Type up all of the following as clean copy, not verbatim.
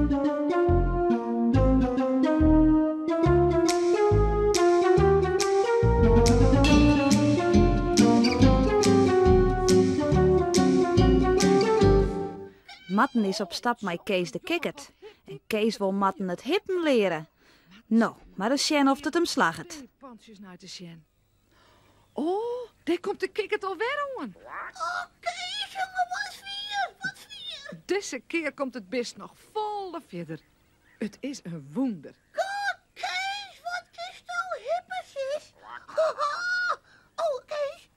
Matten is op stap met Kees de Kikkert. En Kees wil Matten het hippen leren. Nou, maar de Sjen of het hem slaget. Oh, daar komt de Kikkert alweer aan. Oh, Kees, jongen, wat vier. Deze keer komt het best nog volle verder. Het is een wonder. God, Kees, wat is nou hippes is? Oh, Kees,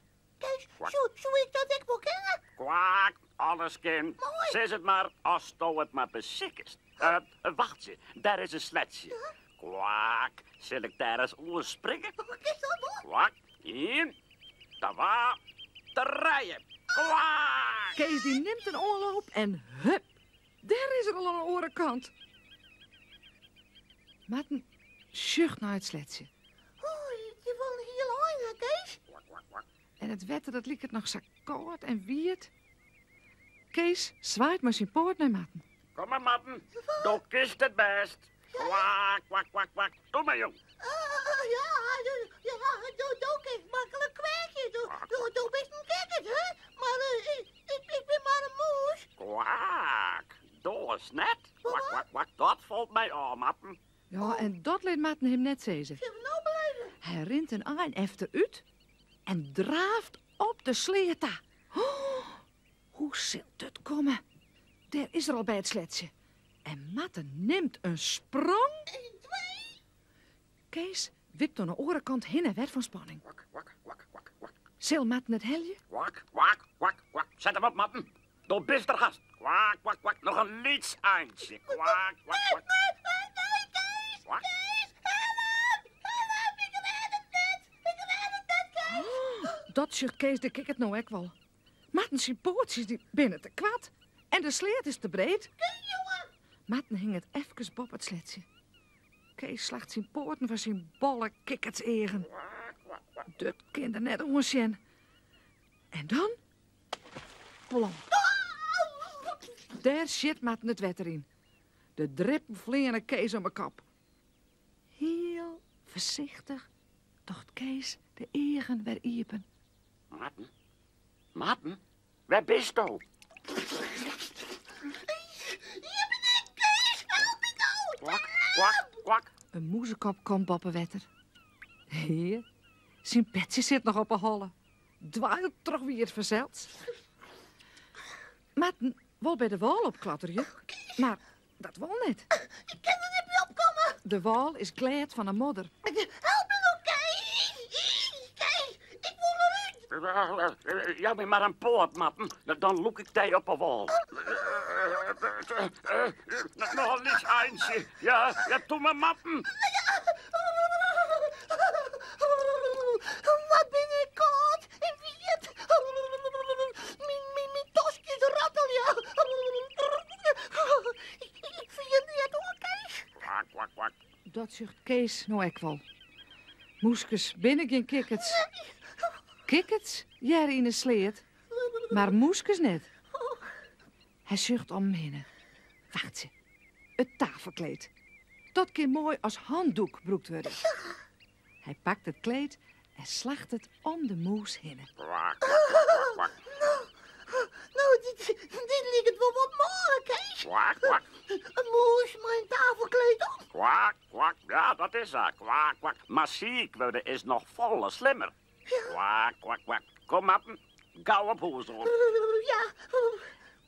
zou ik dat ik wel kennen? Kwak, alles kind. Mooi. Zeg het maar, als je het maar bezikkest. Wacht je, daar is een sletje. Kwak, zal ik daar eens over springen? Wat is dat nog? Kwak, in, tawa, te rijden. Kwak! Kees die neemt een oorloop en hup, daar is er al aan de orenkant. Matten zucht naar het sletje. Oh, je wil hier heen, hè, Kees? Kwak, kwak, kwak. En het wetter dat liep het nog zo koud en wierd. Kees zwaait maar zijn poort naar Matten. Kom maar, matten. Doe kist het best. Kwak, kwak, kwak, kwak. Doe maar, jong. Doe Kees, makkelijk kwijtje. Doe best een kikkert, hè? Maar ik ben maar een moes. Kwak. Doe eens net. Kwak, kwak, kwak. Dat valt mij aan, matten. Ja, en dat liet Matten hem net zeggen. Zullen we nou blijven? Hij rent een eind efter uit en draaft op de sleeta. Oh, hoe zult het komen? Daar is er al bij het sletje. En Matten neemt een sprong. 1, 2. Kees wipt aan de orenkant heen en weer van spanning. Kwak, kwak, kwak, kwak, kwak. Zil Matten het helje? Kwak, kwak, kwak, kwak. Zet hem op, matten. Doe best er gast. Kwak, kwak, kwak. Nog een liets eindje. Kwak, kwak, kwak. Kwak. Dat zegt Kees de Kikkert nou ook wel. Matten zijn pootjes die binnen te kwad. En de sleet is te breed. Matten hing het even boven het sletje. Kees slacht zijn poorten van zijn bolle kikkertsegen. Dat kind er net onzien. En dan? Plom. Daar zit Matten het wetter in. De drippen vliegen Kees om mijn kop. Heel voorzichtig tocht Kees de egen weer iepen. Matten? Matten? Waar bist je? Kwak, kwak, kwak. Een moezekop komt boven wetter. Hier, zijn petje zit nog op een holle. Dwaalt toch weer het verzeld. Matten wil bij de wal opklatteren, maar dat wil niet. Ik kan er niet meer opkomen. De wal is glad van een modder. Help me nou, Kees. Kees, ik wil eruit. Ja, maar een poort, matten. Dan loek ik jij op een wal. Nog een liets eindje. Ja, doe maar, matten. Wat ben ik koud en wierd. Mijn tosjes rattelen. Ik vind het niet hoor, Kees. Kwak, kwak, kwak. Dat zegt Kees nou ook wel. Moeskes binnen geen kikkets. Kikkets, jij in de sleet. Maar moeskes net. Hij zucht om hem heen. Wacht ze. Het tafelkleed. Dat kan mooi als handdoek broekt worden. Hij pakt het kleed en slacht het om de moes heen. Kwak, kwak, kwak. Nou, dit ligt het wel wat mooi, Kees. Kwak, kwak. Een moes, mijn tafelkleed op. Kwak, kwak. Ja, dat is haar. Kwak, kwak. Maar ziek worden is nog volle slimmer. Kwak, kwak, kwak. Kom, mappen. Gauw op hoes op. Ja.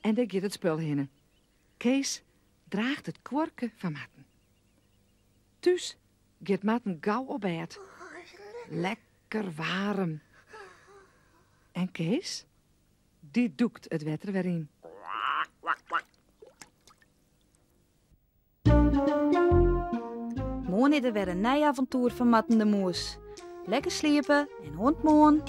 En daar gaat het spul heen. Kees draagt het kwarken van Matten. Dus gaat Matten gauw op bed. Lekker warm. En Kees, die doekt het wetter weer in. Kwak, kwak, kwak. Morgen is er weer een nieuw avontuur van Matten de Moes. Lekker sliepen en hondmoon.